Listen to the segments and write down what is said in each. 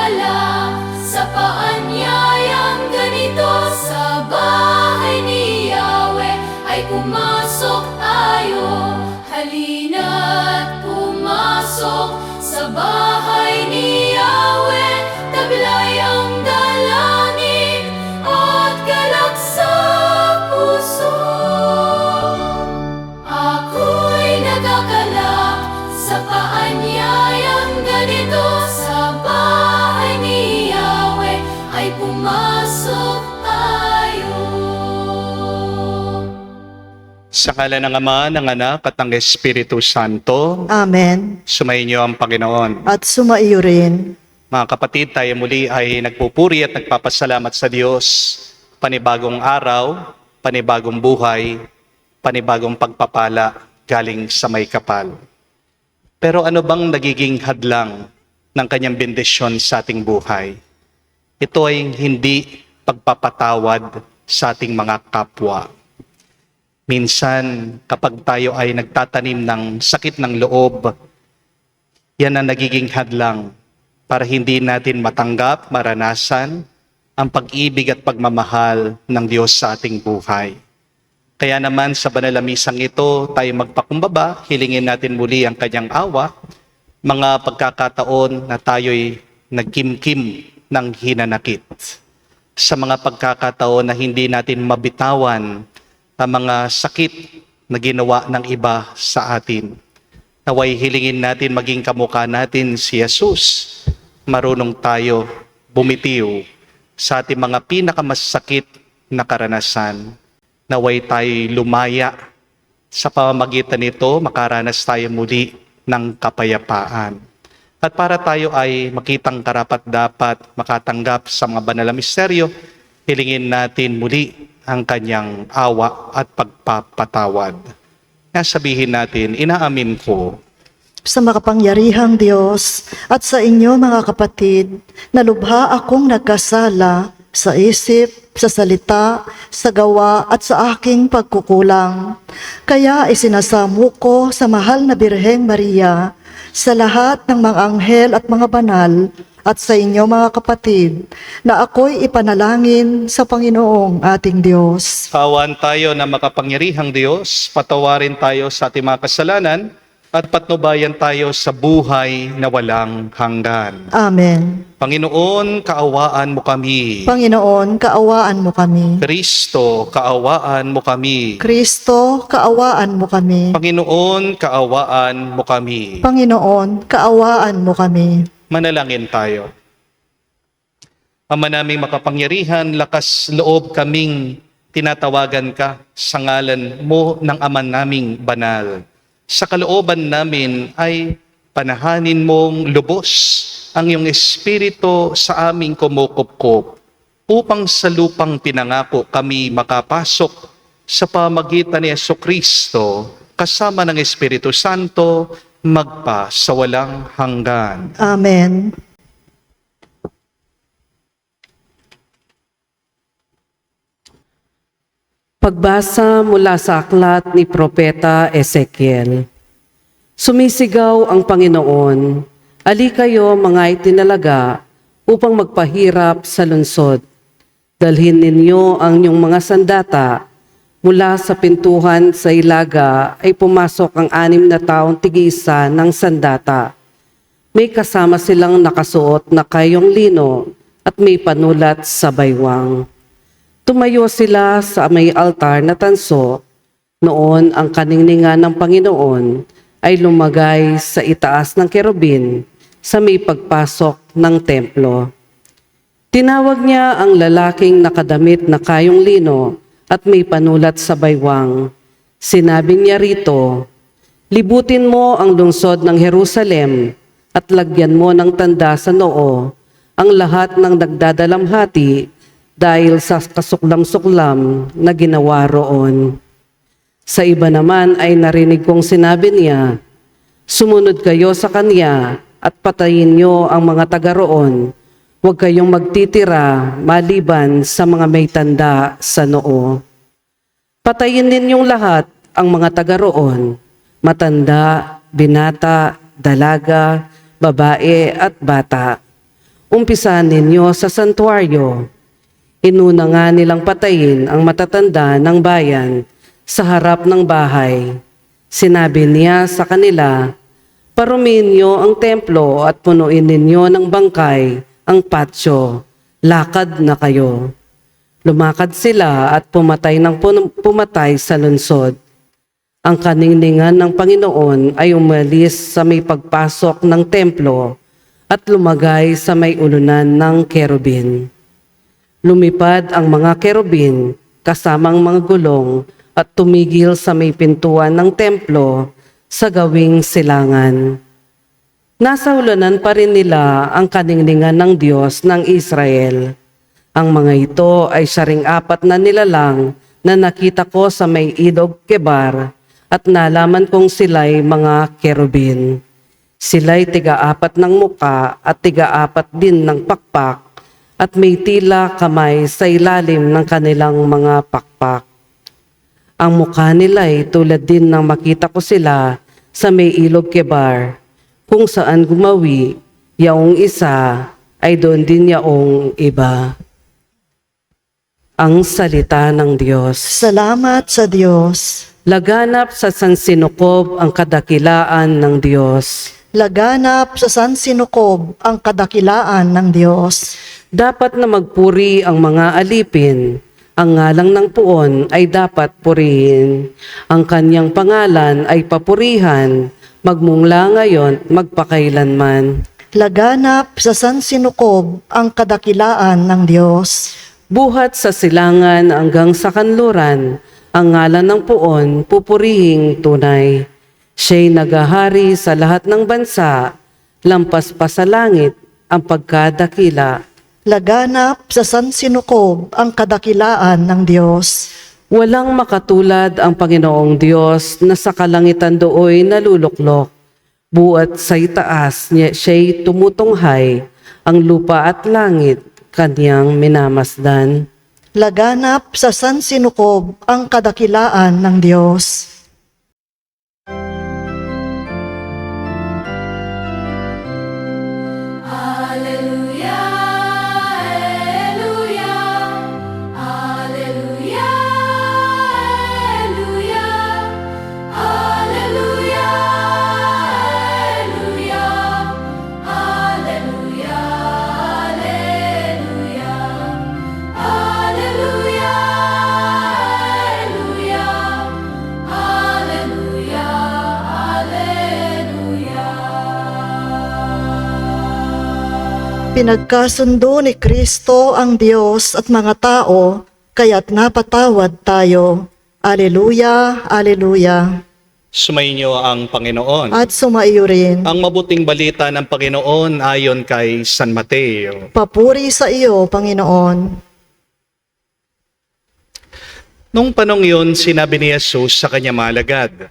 nagdadala sa paanyayang ganito. Sa bahay ni Yahweh ay pumasok tayo. Halina't pumasok sa bahay ni Yahweh. Taglay ang dalangin at galak sa puso. Ako'y nagagalak sa paanyayang ganito. Sa bahay ni Yahweh ay pumasok tayo. Sa ngalan ng Ama, ng Anak, at ng Espiritu Santo, Amen. sumainyo ang Panginoon. At sumaiyo rin. Mga kapatid, tayo muli ay nagpupuri at nagpapasalamat sa Diyos. Panibagong araw, panibagong buhay, panibagong pagpapala galing sa may kapal. Pero ano bang nagiging hadlang ng kanyang bendisyon sa ating buhay? Ito ay hindi pagpapatawad sa ating mga kapwa. Minsan, kapag tayo ay nagtatanim ng sakit ng loob, yan ang nagiging hadlang para hindi natin matanggap, maranasan ang pag-ibig at pagmamahal ng Diyos sa ating buhay. Kaya naman sa banal na misang ito, tayo magpakumbaba, hilingin natin muli ang kanyang awa, mga pagkakataon na tayo'y nagkimkim ng hinanakit. Sa mga pagkakataon na hindi natin mabitawan ang mga sakit na ginawa ng iba sa atin. Naway hilingin natin maging kamukha natin si Jesus. Marunong tayo bumitiw sa ating mga pinakamasakit na karanasan. Naway tayo lumaya. Sa pamamagitan nito, makaranas tayo muli ng kapayapaan. At para tayo ay makitang karapat-dapat makatanggap sa mga banal na misteryo, hilingin natin muli ang kanyang awa at pagpapatawad. Sabihin natin, inaamin ko Sa makapangyarihang Diyos at sa inyo mga kapatid, na lubha akong nagkasala sa isip, sa salita, sa gawa at sa aking pagkukulang. Kaya isinasamo ko sa mahal na Birheng Maria, sa lahat ng mga anghel at mga banal, at sa inyo mga kapatid, na ako'y ipanalangin sa Panginoong ating Diyos. kawan tayo na makapangyarihang Diyos, patawarin tayo sa ating mga kasalanan, at patnubayan tayo sa buhay na walang hanggan. Amen. Panginoon, kaawaan mo kami. Panginoon, kaawaan mo kami. Kristo, kaawaan mo kami. Kristo, kaawaan mo kami. Panginoon, kaawaan mo kami. Panginoon, kaawaan mo kami. Manalangin tayo. Ama naming makapangyarihan, lakas loob kaming tinatawagan ka sa ngalan mo ng Ama naming banal. Sa kalooban namin ay panahanin mong lubos ang iyong Espiritu sa aming kumukupkup upang sa lupang pinangako kami makapasok sa pamagitan ni Jesucristo kasama ng Espiritu Santo magpa sa walang hanggan. Amen. Pagbasa mula sa aklat ni Propeta Ezekiel. Sumisigaw ang Panginoon, "Ali kayo mga itinalaga upang magpahirap sa lungsod. Dalhin ninyo ang inyong mga sandata. Mula sa pintuhan sa ilaga ay pumasok ang 6 na taong tig-isa ng sandata. May kasama silang nakasuot na kayong lino at may panulat sa baywang. Tumayo sila sa may altar na tanso. Noon ang kaningningan ng Panginoon ay lumagay sa itaas ng kerubin sa may pagpasok ng templo. Tinawag niya ang lalaking nakadamit na kayong lino at may panulat sa baywang. Sinabi niya rito, "Libutin mo ang lungsod ng Jerusalem at lagyan mo ng tanda sa noo ang lahat ng nagdadalamhati dahil sa kasuklam-suklam na ginawa roon." Sa iba naman ay narinig kong sinabi niya, "Sumunod kayo sa kanya at patayin niyo ang mga taga roon. Huwag kayong magtitira maliban sa mga may tanda sa noo. Patayin ninyong lahat ang mga taga roon, matanda, binata, dalaga, babae at bata. umpisahan ninyo sa santuaryo. Inuna nga nilang patayin ang matatanda ng bayan sa harap ng bahay. Sinabi niya sa kanila, "Parumihin niyo ang templo at punuin ninyo ng bangkay ang patsyo. Lakad na kayo." Lumakad sila at pumatay ng pumatay sa lungsod. Ang kaningningan ng Panginoon ay umalis sa may pagpasok ng templo at lumagay sa may ulunan ng kerubin. Lumipad ang mga kerubin kasamang mga gulong at tumigil sa may pintuan ng templo sa gawing silangan. Nasa ulunan pa rin nila ang kaningningan ng Diyos ng Israel. Ang mga ito ay saring 4 na nilalang na nakita ko sa may ilog Kebar at nalaman kong sila'y mga kerubin. Sila'y 4 ng muka at 4 din ng pakpak at may tila kamay sa ilalim ng kanilang mga pakpak. Ang mukha nila ay tulad din ng makita ko sila sa may ilog Kebar, kung saan gumawi, yaong isa ay doon din yaong iba. Ang salita ng Diyos. Salamat sa Diyos. Laganap sa sansinukob ang kadakilaan ng Diyos. Laganap sa sansinukob ang kadakilaan ng Diyos. Dapat na magpuri ang mga alipin. Ang ngalang ng puon ay dapat purihin. Ang kanyang pangalan ay papurihan, magmungla ngayon, magpakailanman. Laganap sa sansinukob ang kadakilaan ng Diyos. Buhat sa silangan hanggang sa kanluran, ang ngalan ng puon pupurihing tunay. Siya'y nagahari sa lahat ng bansa, lampas pa sa langit ang pagkadakila. Laganap sa sansinukob ang kadakilaan ng Diyos. Walang makatulad ang Panginoong Diyos na sa kalangitan dooy naluluklok. Buat sa itaas niya siya'y tumutunghay, ang lupa at langit kanyang minamasdan. Laganap sa sansinukob ang kadakilaan ng Diyos. Alleluia, Alleluia, Alleluia, Alleluia, Alleluia, Alleluia, Alleluia, Alleluia, Alleluia, Alleluia, Alleluia. Pinagkasundo ni Kristo ang Diyos at mga tao, kaya't napatawad tayo. Aleluya, aleluya. Sumainyo ang Panginoon. At sumaiyo rin. Ang mabuting balita ng Panginoon ayon kay San Mateo. Papuri sa iyo, Panginoon. Nung panong yun, sinabi ni Jesus sa kanya malagad,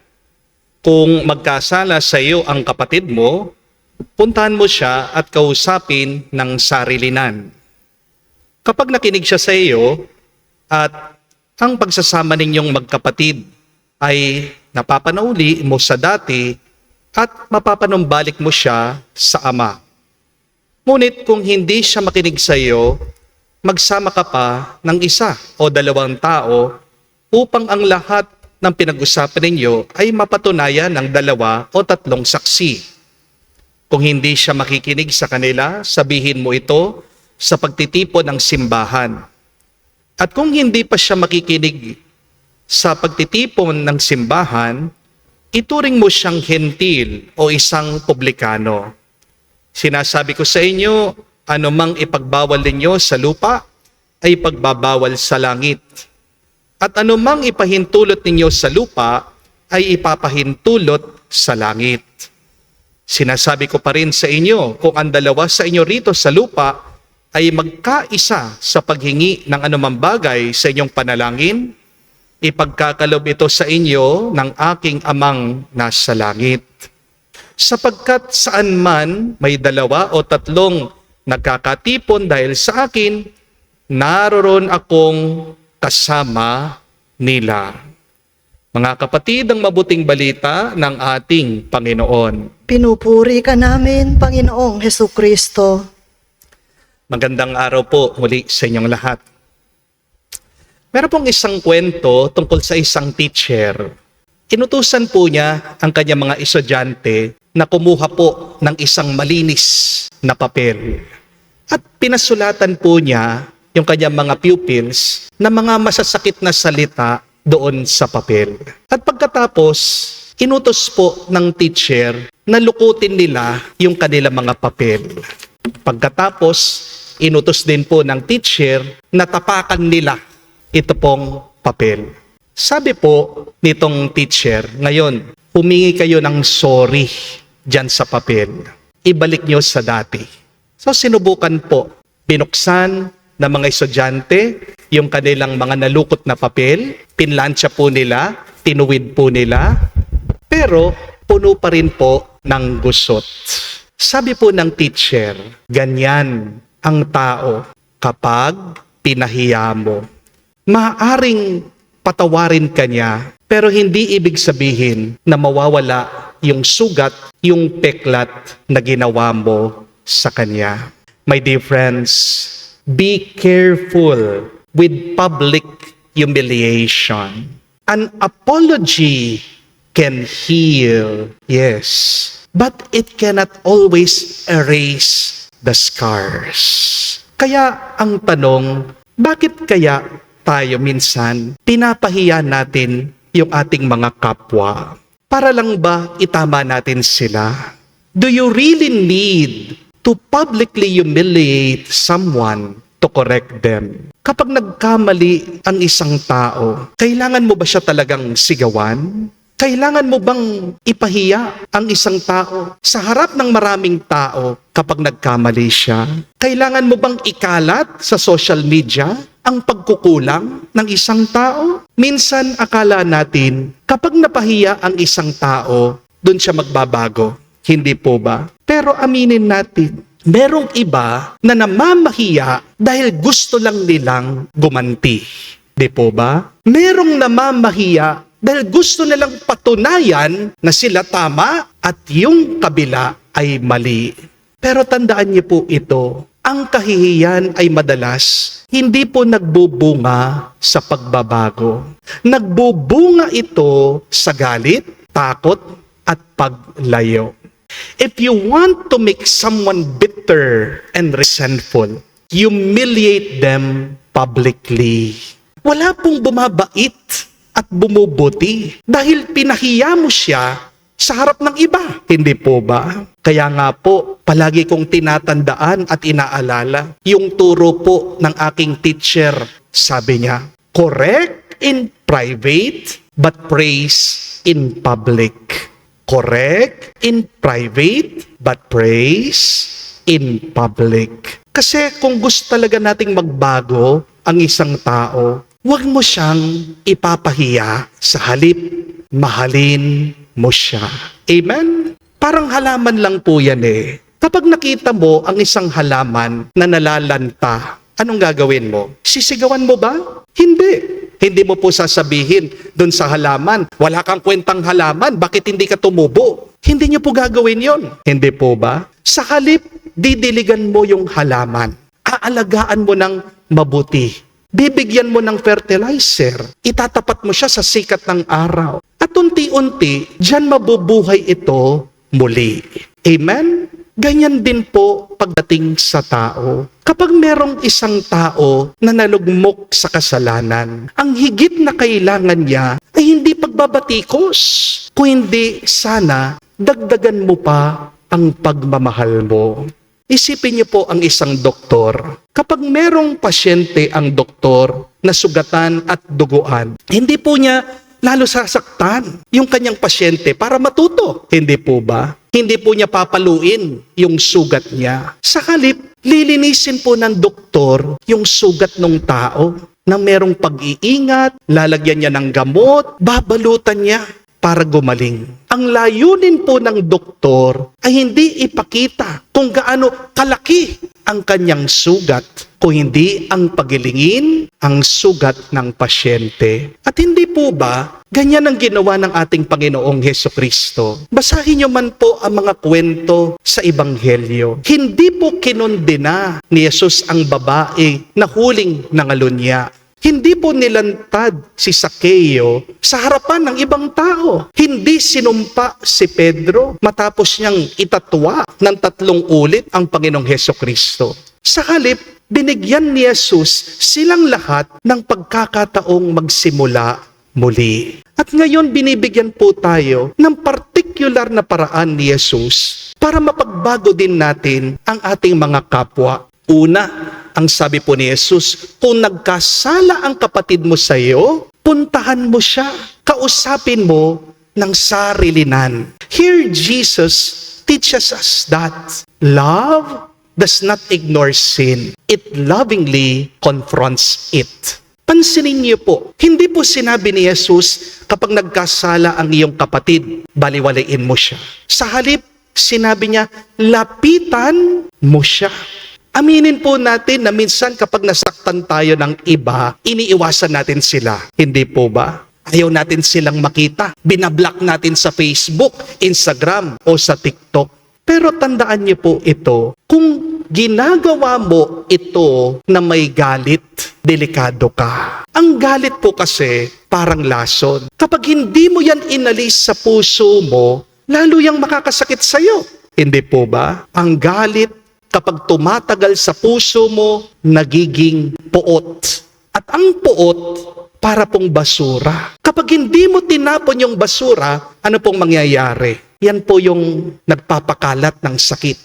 "Kung magkasala sa iyo ang kapatid mo, puntahan mo siya at kausapin ng sarilinan. Kapag nakinig siya sa iyo at ang pagsasama ninyong magkapatid ay napapanauli mo sa dati at mapapanumbalik mo siya sa Ama. Ngunit kung hindi siya makinig sa iyo, magsama ka pa ng 1 o 2 tao upang ang lahat ng pinag-usapan ninyo ay mapatunayan ng 2 o 3 saksi. Kung hindi siya makikinig sa kanila, sabihin mo ito sa pagtitipon ng simbahan. At kung hindi pa siya makikinig sa pagtitipon ng simbahan, ituring mo siyang hentil o isang publikano. Sinasabi ko sa inyo, anumang ipagbawal ninyo sa lupa ay pagbabawal sa langit. At anumang ipahintulot ninyo sa lupa ay ipapahintulot sa langit. Sinasabi ko pa rin sa inyo, kung ang 2 sa inyo rito sa lupa ay magkaisa sa paghingi ng anumang bagay sa inyong panalangin, ipagkakalob ito sa inyo ng aking Amang nasa langit. Sapagkat saan man may 2 o 3 nagkakatipon dahil sa akin, naroon akong kasama nila." Mga kapatid, ang mabuting balita ng ating Panginoon. Pinupuri ka namin, Panginoong Hesukristo. Magandang araw po muli sa inyong lahat. Meron pong isang kwento tungkol sa isang teacher. Inutusan po niya ang kanyang mga estudyante na kumuha po ng isang malinis na papel. At pinasulatan po niya yung kanyang mga pupils na mga masasakit na salita doon sa papel. At pagkatapos, inutos po ng teacher na lukutin nila yung kanilang mga papel. Pagkatapos, inutos din po ng teacher na tapakan nila ito pong papel. Sabi po nitong teacher, ngayon, humingi kayo ng sorry dyan sa papel. Ibalik nyo sa dati. So sinubukan po, binuksan ng mga estudyante yung kanilang mga nalukot na papel, pinlansya po nila, tinuwid po nila, pero puno pa rin po ng gusot. Sabi po ng teacher, ganyan ang tao kapag pinahiya mo. Maaaring patawarin ka niya, pero hindi ibig sabihin na mawawala yung sugat, yung peklat na ginawa mo sa kanya. My dear friends, be careful with public humiliation. An apology can heal, yes, but it cannot always erase the scars. Kaya ang tanong, bakit kaya tayo minsan pinapahiya natin yung ating mga kapwa? Para lang ba itama natin sila? Do you really need to publicly humiliate someone to correct them? Kapag nagkamali ang isang tao, kailangan mo ba siya talagang sigawan? Kailangan mo bang ipahiya ang isang tao sa harap ng maraming tao kapag nagkamali siya? Kailangan mo bang ikalat sa social media ang pagkukulang ng isang tao? Minsan akala natin kapag napahiya ang isang tao, doon siya magbabago. Hindi po ba? Pero aminin natin, merong iba na namamahiya dahil gusto lang nilang gumanti. Di po ba? Merong namamahiya dahil gusto nilang patunayan na sila tama at yung kabila ay mali. Pero tandaan niyo po ito, ang kahihiyan ay madalas hindi po nagbubunga sa pagbabago. Nagbubunga ito sa galit, takot, at paglayo. If you want to make someone bitter and resentful, humiliate them publicly. Wala pong bumabait at bumubuti dahil pinahiya mo siya sa harap ng iba. Hindi po ba? Kaya nga po, palagi kong tinatandaan at inaalala yung turo po ng aking teacher. Sabi niya, correct in private but praise in public. Correct in private but praise in public. Kasi kung gusto talaga nating magbago ang isang tao, huwag mo siyang ipapahiya, sa halip mahalin mo siya. Amen? Parang halaman lang po yan eh. Kapag nakita mo ang isang halaman na nalalanta, anong gagawin mo? Sisigawan mo ba? Hindi. Hindi mo po sasabihin doon sa halaman, wala kang kwentang halaman, bakit hindi ka tumubo? Hindi niyo po gagawin yon. Hindi po ba? Sa halip, didiligan mo yung halaman. Aalagaan mo ng mabuti. Bibigyan mo ng fertilizer. Itatapat mo siya sa sikat ng araw. At unti-unti, diyan mabubuhay ito muli. Amen? Ganyan din po pagdating sa tao. Kapag merong isang tao na nalugmok sa kasalanan, ang higit na kailangan niya ay hindi pagbabatikos, kundi sana dagdagan mo pa ang pagmamahal mo. Isipin niyo po ang isang doktor. Kapag merong pasyente ang doktor na sugatan at duguan, hindi po niya lalo sasaktan yung kanyang pasyente para matuto. Hindi po ba? Hindi po niya papaluin yung sugat niya. Sa halip, lilinisin po ng doktor yung sugat ng tao na merong pag-iingat, lalagyan niya ng gamot, babalutan niya para gumaling. Ang layunin po ng doktor ay hindi ipakita kung gaano kalaki ang kanyang sugat, kung hindi ang pagilingin ang sugat ng pasyente. At hindi po ba ganyan ang ginawa ng ating Panginoong Hesukristo? Basahin niyo man po ang mga kwento sa Ebanghelyo. Hindi po kinondena ni Jesus ang babae na huling nangalunya. Hindi po nilantad si Sakeo sa harapan ng ibang tao. Hindi sinumpa si Pedro matapos niyang itatwa ng 3 ulit ang Panginoong Hesukristo. Sa halip, binigyan ni Jesus silang lahat ng pagkakataong magsimula muli. At ngayon binibigyan po tayo ng partikular na paraan ni Jesus para mapagbago din natin ang ating mga kapwa. Una, ang sabi po ni Jesus, kung nagkasala ang kapatid mo sa iyo, puntahan mo siya, kausapin mo ng sarilinan. Here Jesus teaches us that love does not ignore sin. It lovingly confronts it. Pansinin niyo po, hindi po sinabi ni Jesus, kapag nagkasala ang iyong kapatid, baliwalain mo siya. Sa halip, sinabi niya, lapitan mo siya. Aminin po natin na minsan kapag nasaktan tayo ng iba, iniiwasan natin sila. Hindi po ba? Ayaw natin silang makita. Binablock natin sa Facebook, Instagram, o sa TikTok. Pero tandaan niyo po ito, kung ginagawa mo ito na may galit, delikado ka. Ang galit po kasi parang lason. Kapag hindi mo yan inalis sa puso mo, lalo yang makakasakit sa'yo. Hindi po ba? Ang galit, kapag tumatagal sa puso mo, nagiging puot. At ang puot, para pong basura. Kapag hindi mo tinapon yung basura, ano pong mangyayari? Yan po yung nagpapakalat ng sakit.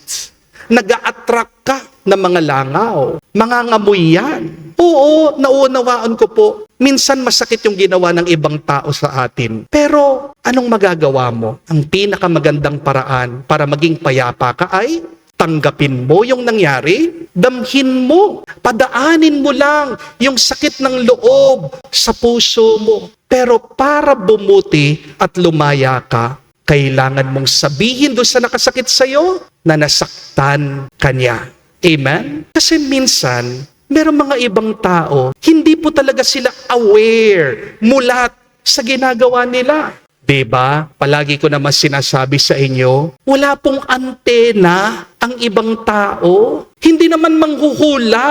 Nag-a-attract ka ng mga langaw. Mangangamoy yan. Oo, naunawaan ko po. Minsan masakit yung ginawa ng ibang tao sa atin. Pero anong magagawa mo? Ang pinakamagandang paraan para maging payapa ka ay tanggapin mo yung nangyari, damhin mo, padaanin mo lang yung sakit ng loob sa puso mo. Pero para bumuti at lumaya ka, kailangan mong sabihin doon sa nakasakit sa'yo na nasaktan ka niya. Amen? Kasi minsan, meron mga ibang tao, hindi po talaga sila aware, mulat sa ginagawa nila. Diba? Palagi ko naman sinasabi sa inyo, wala pong antena ang ibang tao. Hindi naman manghuhula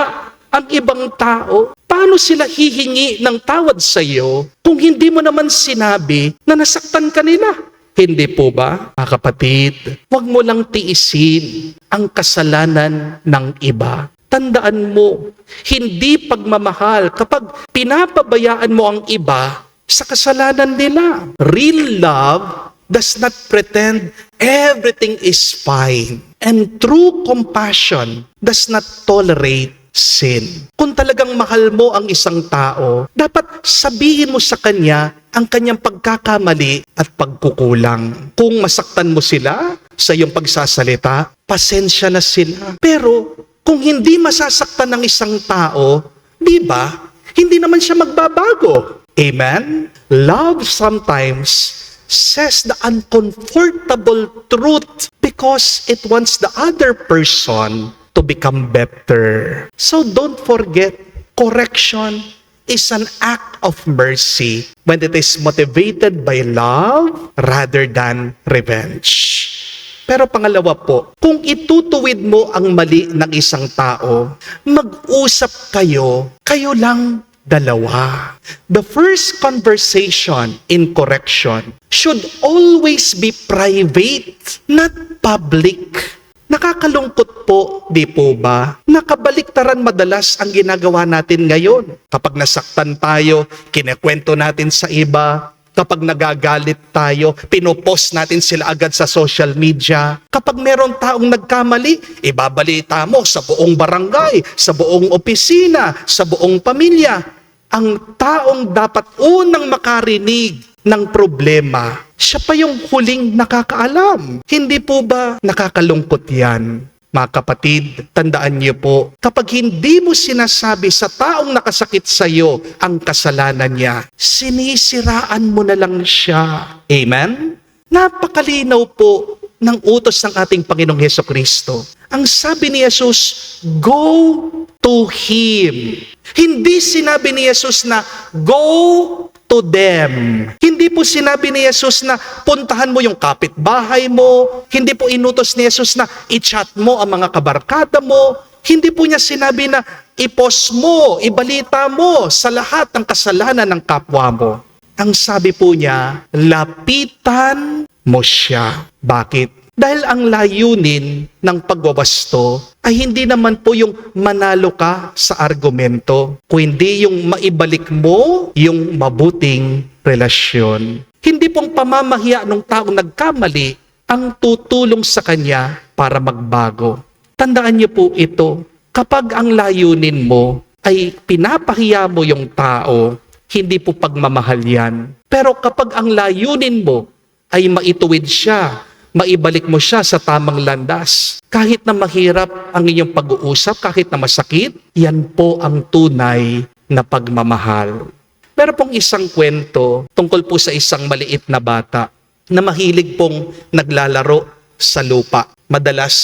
ang ibang tao. Paano sila hihingi ng tawad sa iyo kung hindi mo naman sinabi na nasaktan ka nila? Hindi po ba, mga kapatid? Huwag mo lang tiisin ang kasalanan ng iba. Tandaan mo, hindi pagmamahal kapag pinapabayaan mo ang iba sa kasalanan nila. Real love does not pretend everything is fine. And true compassion does not tolerate sin. Kung talagang mahal mo ang isang tao, dapat sabihin mo sa kanya ang kanyang pagkakamali at pagkukulang. Kung masaktan mo sila sa iyong pagsasalita, pasensya na sila. Pero kung hindi masasaktan ng isang tao, di ba, hindi naman siya magbabago. Amen? Love sometimes says the uncomfortable truth because it wants the other person to become better. So don't forget, correction is an act of mercy when it is motivated by love rather than revenge. Pero pangalawa po, kung itutuwid mo ang mali ng isang tao, mag-usap kayo lang dalawa. The first conversation in correction should always be private, not public. Nakakalungkot po, di po ba? Nakabaliktaran madalas ang ginagawa natin ngayon. Kapag nasaktan tayo, kinekwento natin sa iba. Kapag nagagalit tayo, pinopost natin sila agad sa social media. Kapag meron taong nagkamali, ibabalita mo sa buong barangay, sa buong opisina, sa buong pamilya. Ang taong dapat unang makarinig ng problema, siya pa yung huling nakakaalam. Hindi po ba nakakalungkot yan? Mga kapatid, tandaan niyo po, kapag hindi mo sinasabi sa taong nakasakit sa iyo ang kasalanan niya, sinisiraan mo na lang siya. Amen? Napakalinaw po ng utos ng ating Panginoong Hesukristo. Ang sabi ni Jesus, go to Him. Hindi sinabi ni Jesus na go to them. Hindi po sinabi ni Jesus na puntahan mo yung kapitbahay mo. Hindi po inutos ni Jesus na i-chat mo ang mga kabarkada mo. Hindi po niya sinabi na i-post mo, ibalita mo sa lahat ng kasalanan ng kapwa mo. Ang sabi po niya, lapitan mo siya. Bakit? Dahil ang layunin ng pagwawasto ay hindi naman po yung manalo ka sa argumento, kundi yung maibalik mo yung mabuting relasyon. Hindi pong pamamahiya ng taong nagkamali ang tutulong sa kanya para magbago. Tandaan niyo po ito, kapag ang layunin mo ay pinapahiya mo yung tao, hindi po pagmamahal yan. Pero kapag ang layunin mo ay maituwid siya, maibalik mo siya sa tamang landas. Kahit na mahirap ang inyong pag-uusap, kahit na masakit, yan po ang tunay na pagmamahal. Pero pong isang kwento tungkol po sa isang maliit na bata na mahilig pong naglalaro sa lupa. Madalas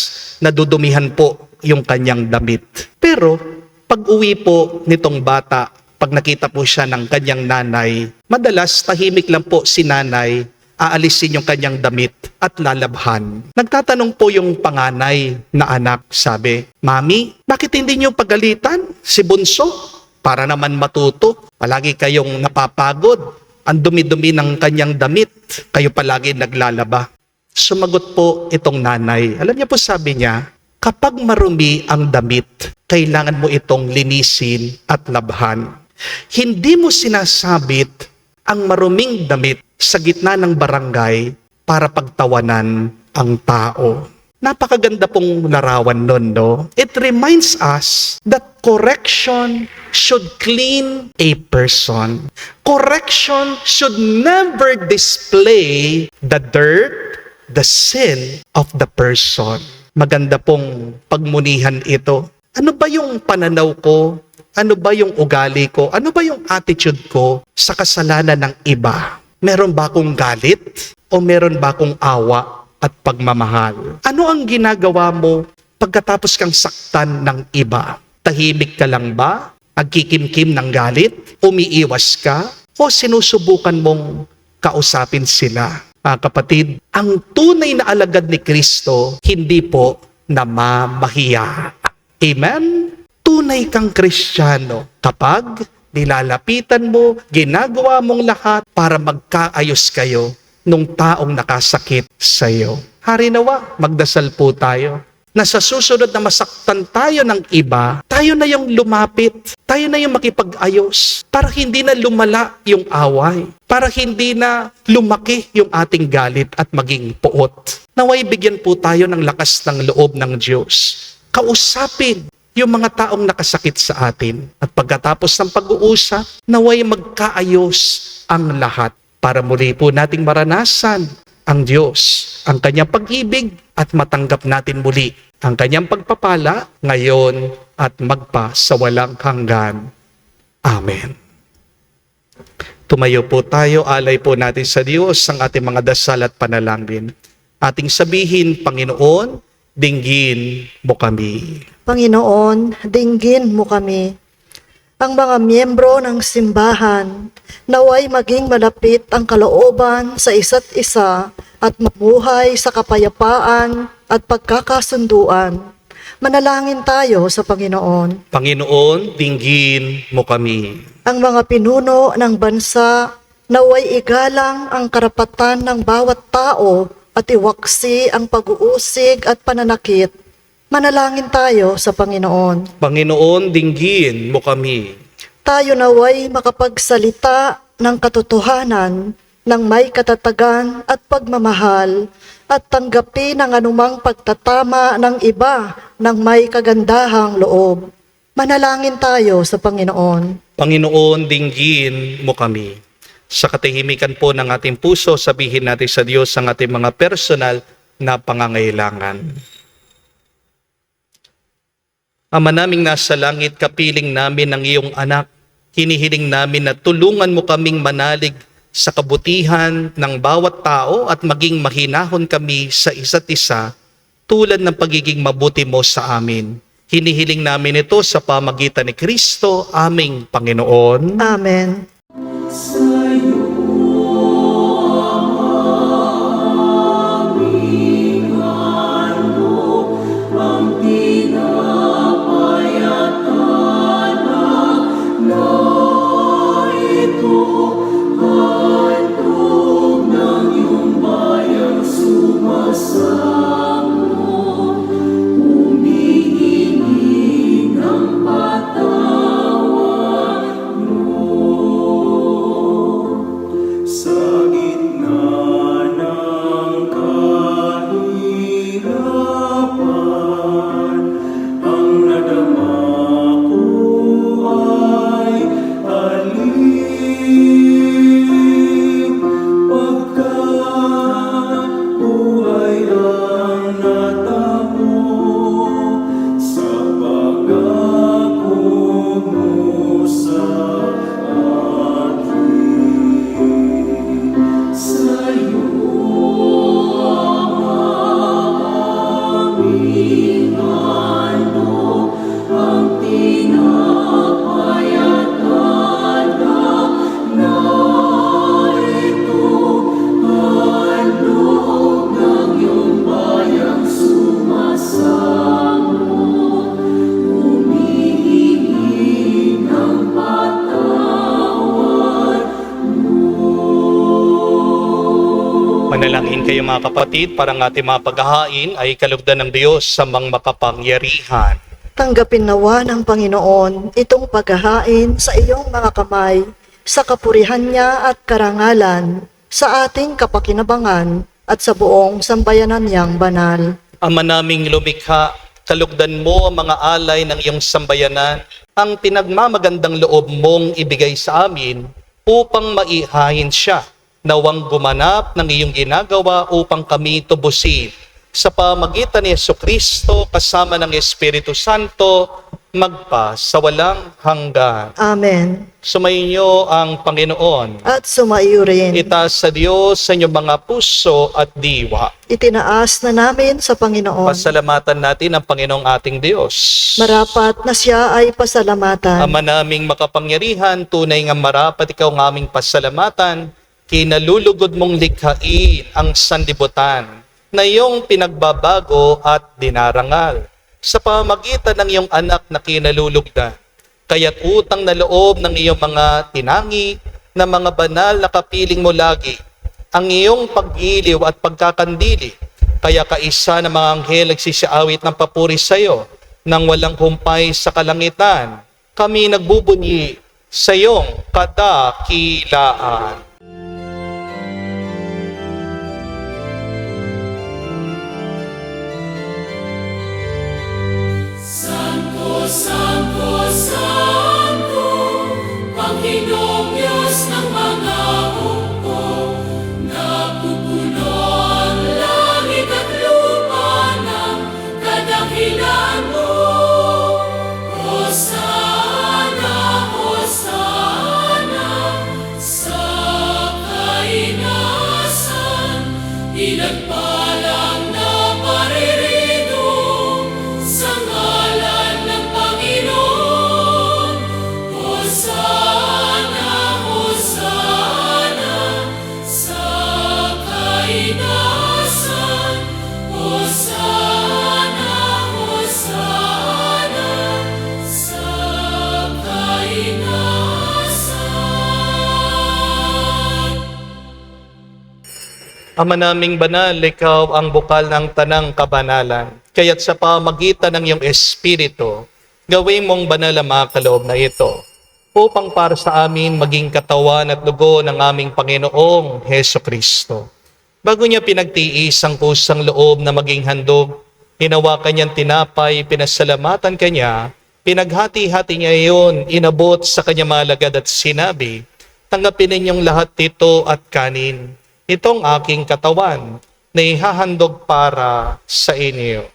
nadudumihan po yung kanyang damit. Pero pag uwi po nitong bata, pag nakita po siya ng kanyang nanay, madalas tahimik lang po si nanay, aalisin yung kanyang damit at lalabhan. Nagtatanong po yung panganay na anak, sabi, Mami, bakit hindi niyo pagalitan si Bunso? Para naman matuto. Palagi kayong napapagod. Ang dumi-dumi ng kanyang damit. Kayo palagi naglalaba. Sumagot po itong nanay. Alam niya po, sabi niya, kapag marumi ang damit, kailangan mo itong linisin at labhan. Hindi mo sinasabit ang maruming damit sa gitna ng barangay para pagtawanan ang tao. Napakaganda pong larawan nun, no? It reminds us that correction should clean a person. Correction should never display the dirt, the sin of the person. Maganda pong pagmunihan ito. Ano ba yung pananaw ko? Ano ba yung ugali ko? Ano ba yung attitude ko sa kasalanan ng iba? Meron ba akong galit? O meron ba akong awa at pagmamahal? Ano ang ginagawa mo pagkatapos kang saktan ng iba? Tahimik ka lang ba? Nagkikimkim ng galit? Umiiwas ka? O sinusubukan mong kausapin sila? Mga kapatid, ang tunay na alagad ni Kristo, hindi po namamahiya. Amen? Tunay kang Kristiyano kapag nilalapitan mo, ginagawa mong lahat para magkaayos kayo nung taong nakasakit sa iyo. Hari nawa, magdasal po tayo na sa susunod na masaktan tayo ng iba, tayo na yung lumapit, tayo na yung makipag-ayos para hindi na lumala yung away, para hindi na lumaki yung ating galit at maging puot. Naway bigyan po tayo ng lakas ng loob ng Diyos. Kausapin yung mga taong nakasakit sa atin. At pagkatapos ng pag-uusap, naway magkaayos ang lahat para muli po nating maranasan ang Diyos, ang kanyang pag-ibig at matanggap natin muli ang kanyang pagpapala ngayon at magpa sa walang hanggan. Amen. Tumayo po tayo, alay po natin sa Diyos ang ating mga dasal at panalangin. Ating sabihin, Panginoon, dinggin mo kami. Panginoon, dinggin mo kami. Ang mga miyembro ng simbahan, naway maging malapit ang kalooban sa isa't isa at mabuhay sa kapayapaan at pagkakasunduan. Manalangin tayo sa Panginoon. Panginoon, dinggin mo kami. Ang mga pinuno ng bansa, naway igalang ang karapatan ng bawat tao at iwaksi ang pag-uusig at pananakit. Manalangin tayo sa Panginoon. Panginoon, dinggin mo kami. Tayo naway makapagsalita ng katotohanan ng may katatagan at pagmamahal at tanggapin ang anumang pagtatama ng iba ng may kagandahang loob. Manalangin tayo sa Panginoon. Panginoon, dinggin mo kami. Sa katahimikan po ng ating puso, sabihin natin sa Diyos ang ating mga personal na pangangailangan. Ama naming nasa langit, kapiling namin ang iyong anak. Hinihiling namin na tulungan mo kaming manalig sa kabutihan ng bawat tao at maging mahinahon kami sa isa't isa tulad ng pagiging mabuti mo sa amin. Hinihiling namin ito sa pamagitan ni Kristo, aming Panginoon. Amen. Manalangin kayo mga kapatid, para ang ating mga paghahain ay kalugdan ng Diyos sa mga makapangyarihan. Tanggapin nawa ng Panginoon itong paghahain sa iyong mga kamay, sa kapurihan niya at karangalan, sa ating kapakinabangan at sa buong sambayanan niyang banal. Ama naming lumikha, kalugdan mo ang mga alay ng iyong sambayanan, ang pinagmamagandang loob mong ibigay sa amin upang maihahin siya. Nawang gumanap ng iyong ginagawa upang kami tubusin. Sa pamagitan ni Jesucristo kasama ng Espiritu Santo, magpa sa walang hanggan. Amen. Sumainyo ang Panginoon. At sumaiyo rin. Itaas sa Diyos sa inyong mga puso at diwa. Itinaas na namin sa Panginoon. Pasalamatan natin ang Panginoong ating Diyos. Marapat na siya ay pasalamatan. Ama naming makapangyarihan, tunay nga marapat ikaw ng aming pasalamatan, kinalulugod mong likhain ang sanlibutan na iyong pinagbabago at dinarangal sa pamagitan ng iyong anak na kinalulugdan. Kaya't utang na loob ng iyong mga tinangi na mga banal na kapiling mo lagi ang iyong pag-iliw at pagkakandili. Kaya kaisa ng mga anghel nagsisiawit ng papuri sa iyo nang walang humpay sa kalangitan. Kami nagbubunyi sa iyong kadakilaan. Santo, Santo, Panginoong Diyos ng mga hukbo, napupuno ang langit at lupa ng kadakilan mo. Hosana, Hosana, sa kainasan, pinagpalang na paririto sa ngalan ng Panginoon. Hosana, Hosana, sa kainasan. Hosana, Hosana, sa kainasan. Ama naming banal, ikaw ang bukal ng tanang kabanalan. Kaya't sa pamagitan ng iyong Espiritu, gawin mong banal ang mga kaloob na ito, upang para sa amin maging katawan at dugo ng aming Panginoong Hesukristo. Bago niya pinagtiis ang kusang loob na maging handog, hinawakan niyang tinapay, pinasalamatan kanya, pinaghati-hati niya iyon, inabot sa kanya malagad at sinabi, tanggapin ninyong lahat ito at kanin. Itong aking katawan na ihahandog para sa inyo.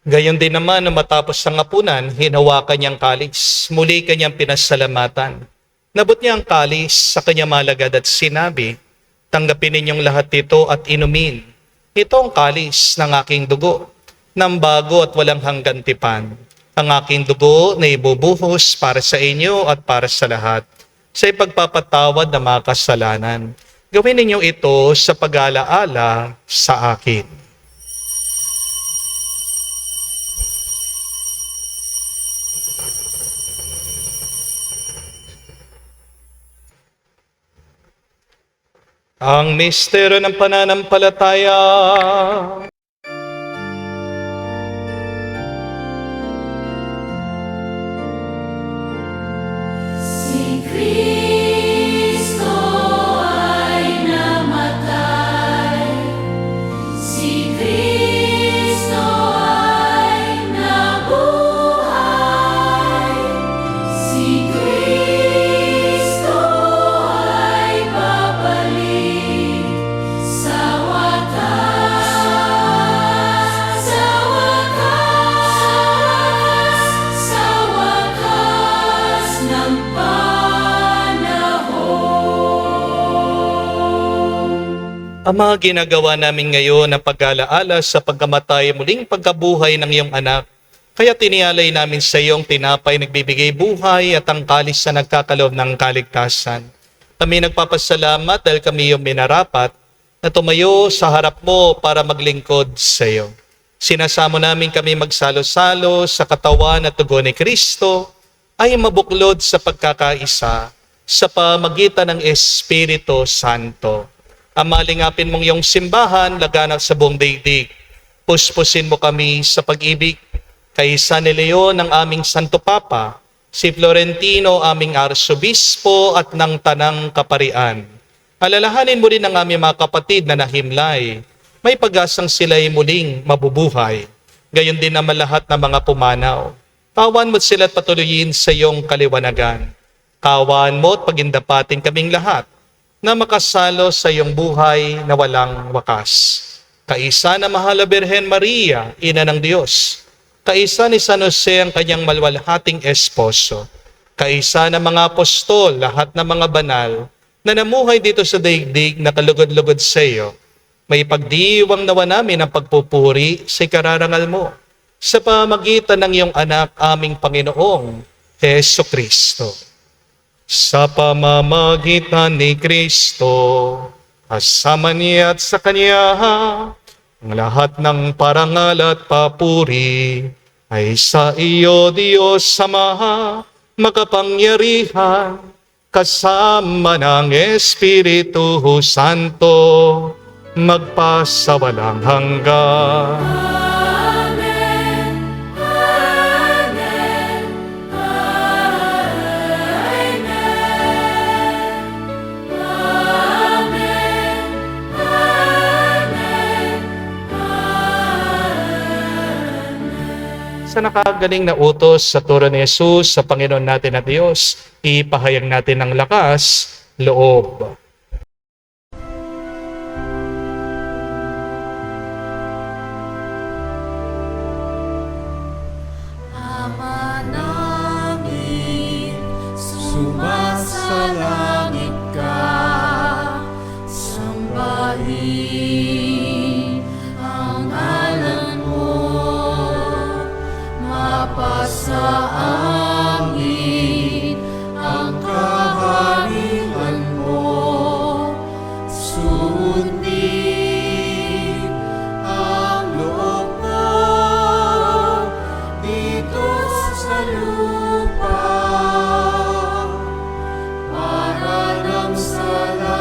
Gayon din naman nang matapos ang hapunan, hinawakan niyang kalis. Muli kanyang pinasalamatan. Nabot niya ang kalis sa kanyang malagad at sinabi, "Tanggapin ninyong lahat ito at inumin. Ito ang kalis ng aking dugo, ng bago at walang hanggan tipan. Ang aking dugo na ibubuhos para sa inyo at para sa lahat, sa ipagpapatawad ng mga kasalanan. Gawin ninyo ito sa pag-alaala sa akin." Ang misteryo ng pananampalataya. Si Kristo ay namatay, si Kristo ay nabuhay, si Kristo ay babalik sa wakas, sa wakas, sa wakas ng Ama, ginagawa namin ngayon ang pag-alaala sa pagkamatay muling pagkabuhay ng iyong anak. Kaya tinialay namin sa iyong tinapay nagbibigay buhay at ang kalis na nagkakaloob ng kaligtasan. Kami nagpapasalamat dahil kami iyong minarapat na tumayo sa harap mo para maglingkod sa iyo. Sinasamo namin kami magsalo-salo sa katawan at dugo ni Kristo ay mabuklod sa pagkakaisa sa pamagitan ng Espiritu Santo. Ama, lingapin mong iyong simbahan, laganap sa buong daigdig. Puspusin mo kami sa pag-ibig. Kay San Leon ang aming Santo Papa, si Florentino aming Arsobispo at ng Tanang Kaparian. Alalahanin mo rin ang aming mga kapatid na nahimlay. May pag-asang sila'y muling mabubuhay. Gayon din naman lahat ng mga pumanaw. Kawan mo sila at patuloyin sa iyong kaliwanagan. Kawan mo at pagindapatin kaming lahat na makasalo sa iyong buhay na walang wakas. Kaisa na mahal na Birhen Maria, Ina ng Diyos. Kaisa ni San Jose ang kanyang malwalhating esposo. Kaisa ng mga apostol, lahat ng mga banal, na namuhay dito sa daigdig na kalugod-lugod sa iyo. May pagdiwang nawa namin ang pagpupuri sa ikararangal mo sa pamagitan ng iyong anak, aming Panginoong Heso Kristo. Sa pamamagitan ni Kristo, kasama niya at sa Kanya, ang lahat ng parangal at papuri ay sa iyo, Diyos Ama, makapangyarihan, kasama ng Espiritu Santo, magpasawalang hanggan. Amen, Amen, Amen, Amen, Amen. Sa nakagaling na utos sa turo ni Jesus sa Panginoon natin na Diyos, ipahayag natin ng lakas, loob. Ama namin, sumasalangit ka, sambahin ang ngalan mo, mapasa amin ang kaharian mo, sundin ang loob mo dito sa lupa para nang sa langit.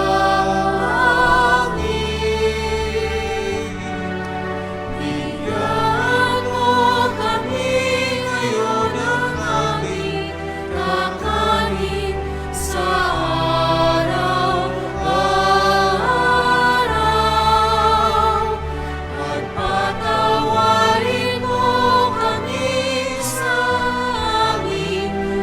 Bigyan mo kami ngayon ng aming kakanin sa araw-araw at patawarin mo kami sa aming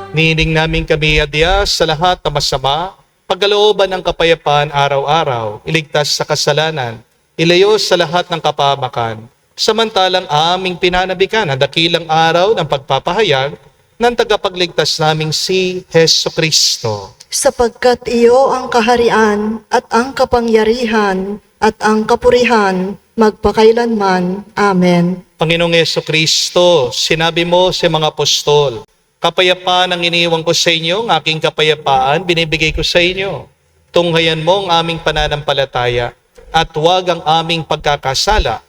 Nining namin kami adya sa lahat na masama, pagkalooban ng kapayapaan araw-araw, iligtas sa kasalanan, ilayo sa lahat ng kapahamakan, samantalang aming pinanabikan ang dakilang araw ng pagpapahayag ng tagapagligtas naming si Heso Kristo. Sapagkat iyo ang kaharian at ang kapangyarihan at ang kapurihan magpakailanman. Amen. Panginoong Heso Kristo, sinabi mo sa mga apostol, kapayapaan ang iniwan ko sa inyo, ang aking kapayapaan binibigay ko sa inyo. Tunghayan mo ang aming pananampalataya at huwag ang aming pagkakasala.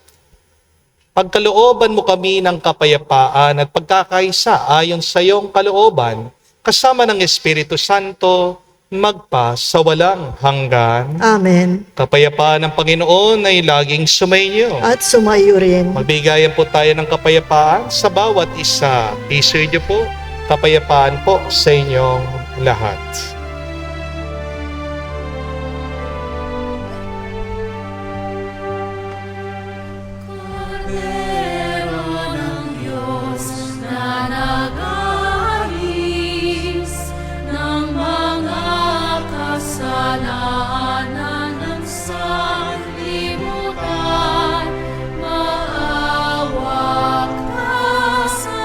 Pagkalooban mo kami ng kapayapaan at pagkakaisa ayon sa iyong kalooban, kasama ng Espiritu Santo, magpa sa walang hanggan. Amen. Kapayapaan ng Panginoon ay laging sumainyo. At sumayo rin. Magbigayan po tayo ng kapayapaan sa bawat isa. Isyo niyo po, kapayapaan po sa inyong lahat. Kordero ng Diyos na nag-aalis ng mga kasalanan ng sanlibutan, maawa ka sa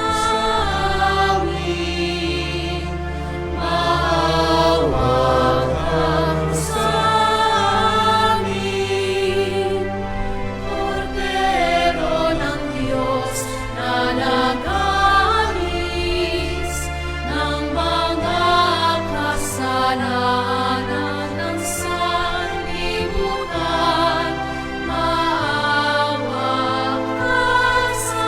amin. Maawa ka sa amin. Kordero ng Diyos na nag-aalis ng mga kasalanan ng sanlibutan, maawa ka sa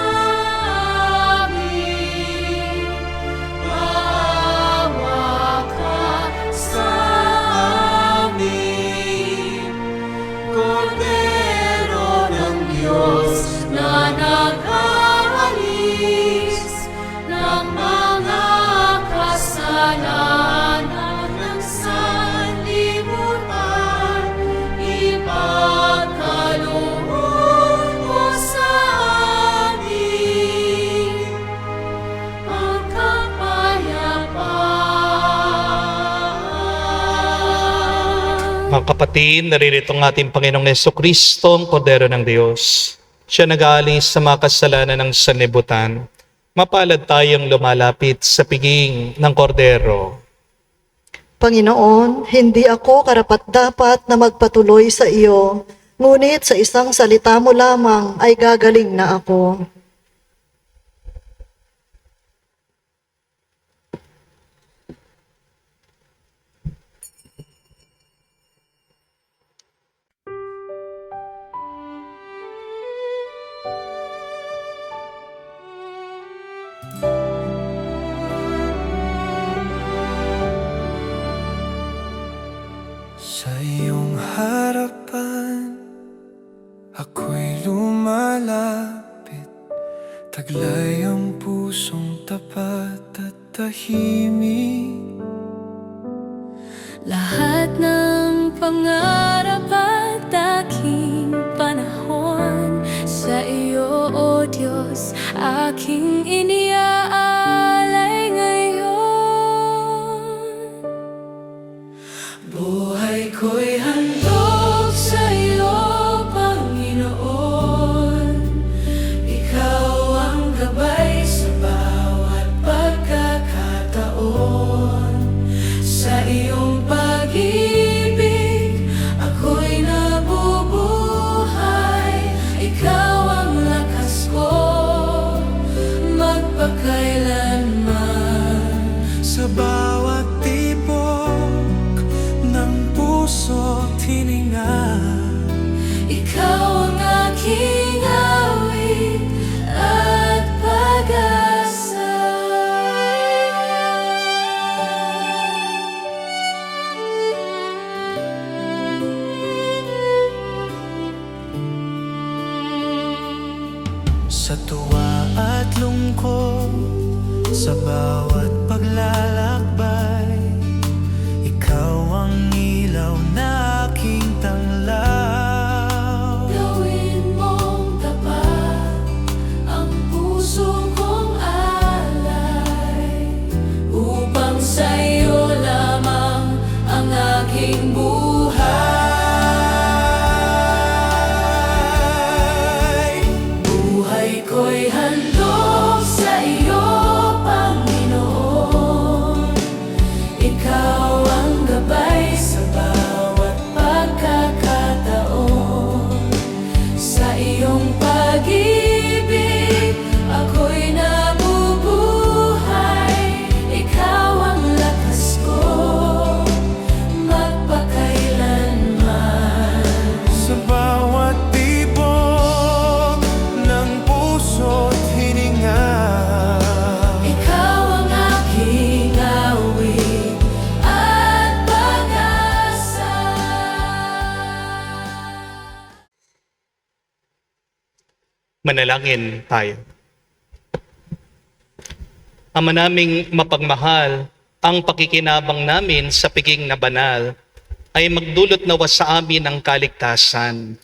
amin. Maawa ka sa amin. Kordero ng Diyos na nag-aalis ng mga kasalanan ng sanlibutan, ipagkaloob mo sa amin ang kapayapaan. Mga kapatid, naririto ang ating Panginoong Heso Kristo, ang Kordero ng Diyos. Siya nag-aalis sa mga kasalanan ng sanlibutan. Mapalad tayong lumalapit sa piging ng Kordero. Panginoon, hindi ako karapat-dapat na magpatuloy sa iyo, ngunit sa isang salita mo lamang ay gagaling na ako. Sa iyong harapan, ako'y lumalapit. Taglay ang pusong tapat at tahimik. Lahat ng pangarap at aking panahon sa iyo, O Diyos, aking iniaalay ngayon. Buhay ko'y handog sa iyo, Panginoon. Ikaw ang gabay sa bawat pagkakataon. Sa iyong pag-ibig, ako'y nabubuhay. Ikaw ang lakas ko, magpakailanman. Sa bawat tibok ng puso't hininga, Ikaw ang aking awit at pag-asa. sa tuwa at lungkot, sa bawat paglalakbay, ikaw ang ilaw na aking tanglaw. Gawin mong tapat ang puso kong alay upang Manalangin tayo. Ama naming mapagmahal, ang pakikinabang namin sa piging na banal ay magdulot nawa sa amin ng kaligtasan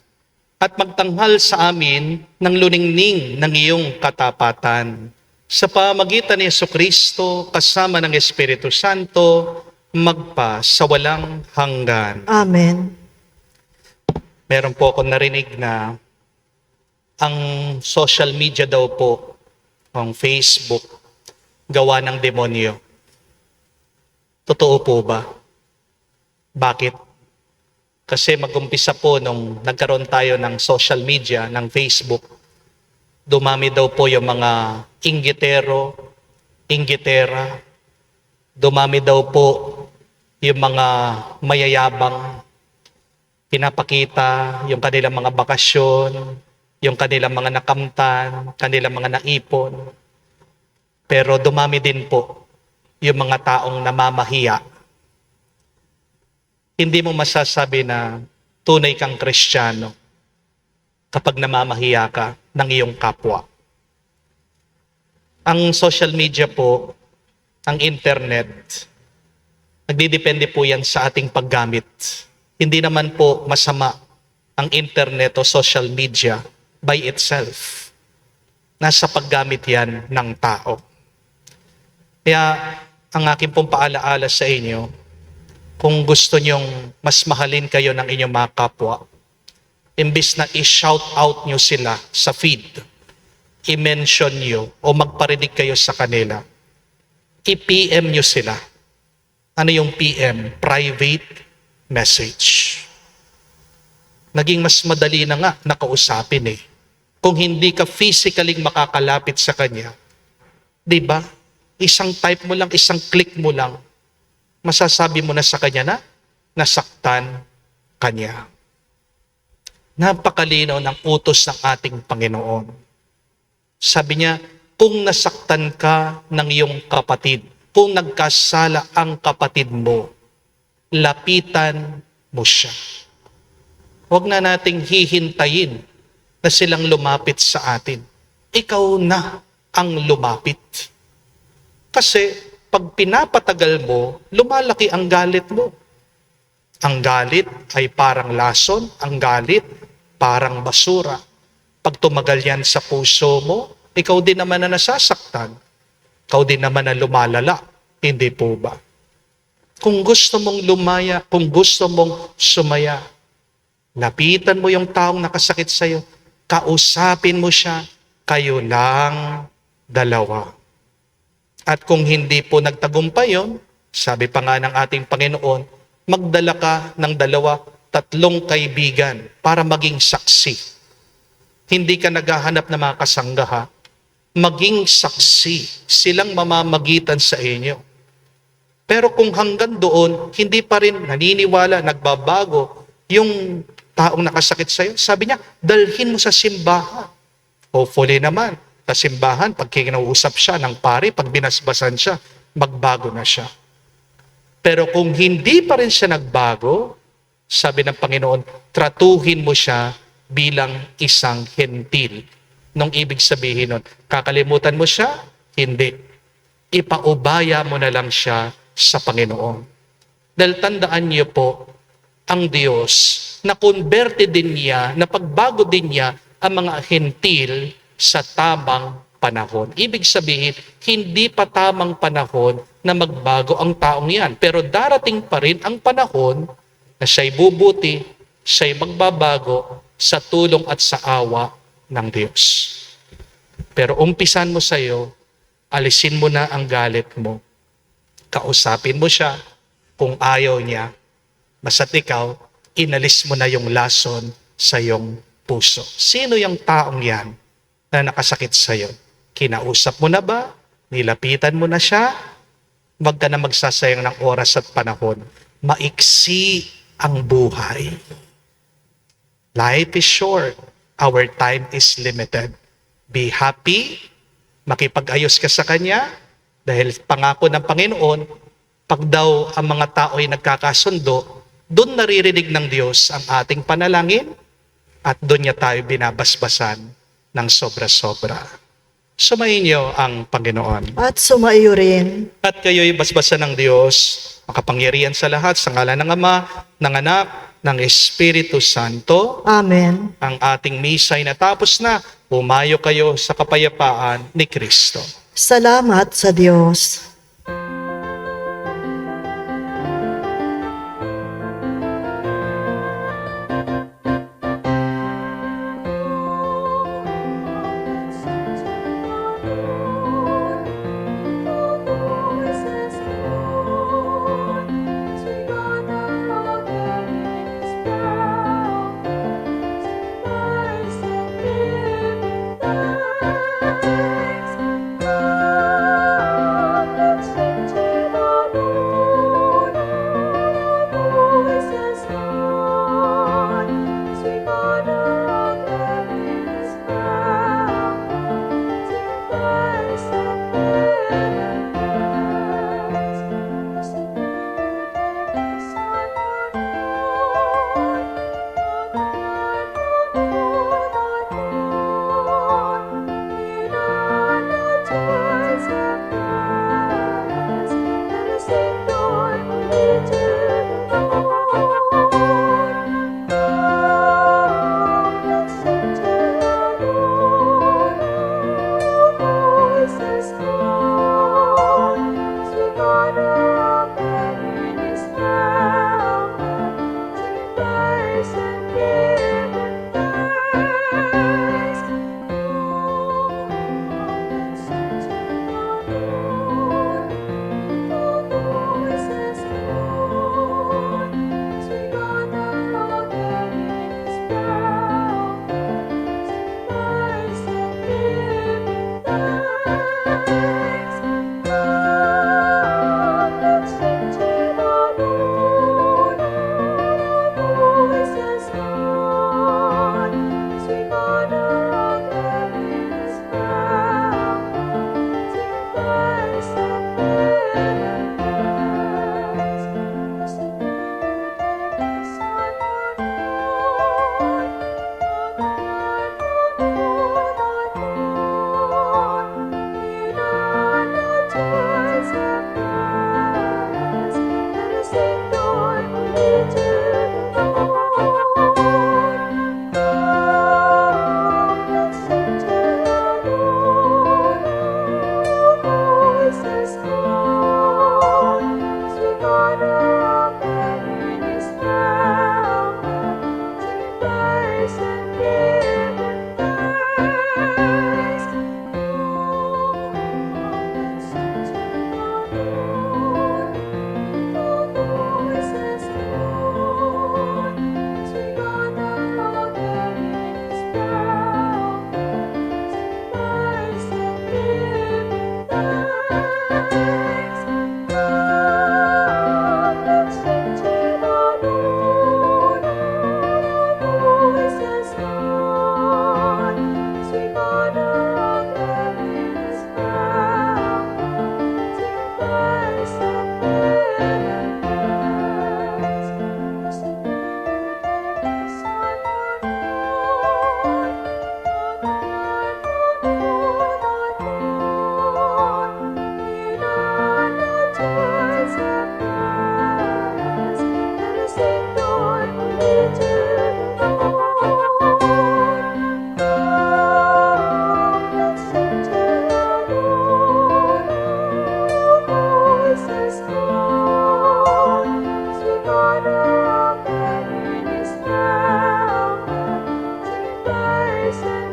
at magtanghal sa amin ng luningning ng iyong katapatan. Sa pamagitan ni Jesucristo kasama ng Espiritu Santo, magpa sa walang hanggan. Amen. Meron po ako narinig na ang social media daw po, ang Facebook, gawa ng demonyo. Totoo po ba? Bakit? Kasi mag-umpisa po nung nagkaroon tayo ng social media, ng Facebook, dumami daw po yung mga inggitero, inggitera, dumami daw po yung mga mayayabang, pinapakita yung kanilang mga bakasyon, yung kanilang mga nakamtan, kanilang mga naipon. Pero dumami din po yung mga taong namamahiya. Hindi mo masasabi na tunay kang Kristiyano kapag namamahiya ka ng iyong kapwa. Ang social media po, ang internet, nagdidepende po yan sa ating paggamit. Hindi naman po masama ang internet o social media by itself. Nasa paggamit yan ng tao. Kaya ang aking pong paalaala sa inyo, kung gusto nyong mas mahalin kayo ng inyong mga kapwa, imbis na i-shout out nyo sila sa feed, i-mention nyo o magparinig kayo sa kanila, i-PM nyo sila. Ano yung PM? Private message. Naging mas madali na nga nakausapin eh. Kung hindi ka physically makakalapit sa kanya, di ba? Isang type mo lang, isang click mo lang, masasabi mo na sa kanya na nasaktan kanya. Napakalinaw ng utos ng ating Panginoon. Sabi niya, kung nasaktan ka ng iyong kapatid, kung nagkasala ang kapatid mo, lapitan mo siya. Huwag na nating hihintayin na silang lumapit sa atin. Ikaw na ang lumapit. Kasi pag pinapatagal mo, lumalaki ang galit mo. Ang galit ay parang lason, ang galit parang basura. Pag tumagal yan sa puso mo, ikaw din naman na nasasaktan. Ikaw din naman na lumalala. Hindi po ba? Kung gusto mong lumaya, kung gusto mong sumaya, lapitan mo yung taong nakasakit sa'yo, kausapin mo siya, kayo lang dalawa. At kung hindi po nagtagumpay yun, sabi pa nga ng ating Panginoon, magdala ka ng 2-3 kaibigan para maging saksi. Hindi ka naghahanap ng mga kasangga, maging saksi. Silang mamamagitan sa inyo. Pero kung hanggang doon, hindi pa rin naniniwala, nagbabago yung taong nakasakit sa'yo, sabi niya, dalhin mo sa simbahan. Hopefully naman, sa simbahan, pag kinausap siya ng pari, pag binasbasan siya, magbago na siya. Pero kung hindi pa rin siya nagbago, sabi ng Panginoon, tratuhin mo siya bilang isang hentil. Nung ibig sabihin nun, kakalimutan mo siya? Hindi. Ipaubaya mo na lang siya sa Panginoon. Dahil tandaan niyo po, ang Diyos, na converted din niya, na pagbago din niya ang mga hentil sa tamang panahon. Ibig sabihin, hindi pa tamang panahon na magbago ang taong yan. Pero darating pa rin ang panahon na siya'y bubuti, siya'y magbabago sa tulong at sa awa ng Diyos. Pero umpisan mo sa'yo, alisin mo na ang galit mo. Kausapin mo siya. Kung ayaw niya, basta't ikaw, inalis mo na yung lason sa iyong puso. Sino yung taong yan na nakasakit sa'yo? Kinausap mo na ba? Nilapitan mo na siya? Huwag ka na magsasayang ng oras at panahon. Maiksi ang buhay. Life is short. Our time is limited. Be happy. Makipag-ayos ka sa Kanya. Dahil pangako ng Panginoon, pag daw ang mga tao ay nagkakasundo, doon naririnig ng Diyos ang ating panalangin at doon niya tayo binabasbasan ng sobra-sobra. Sumainyo ang Panginoon. At sumaiyo rin. At kayo'y basbasan ng Diyos, makapangyarihan sa lahat, sa ngalan ng Ama, ng Anak, ng Espiritu Santo. Amen. Ang ating misa ay natapos na. Pumayo kayo sa kapayapaan ni Kristo. Salamat sa Diyos. Praise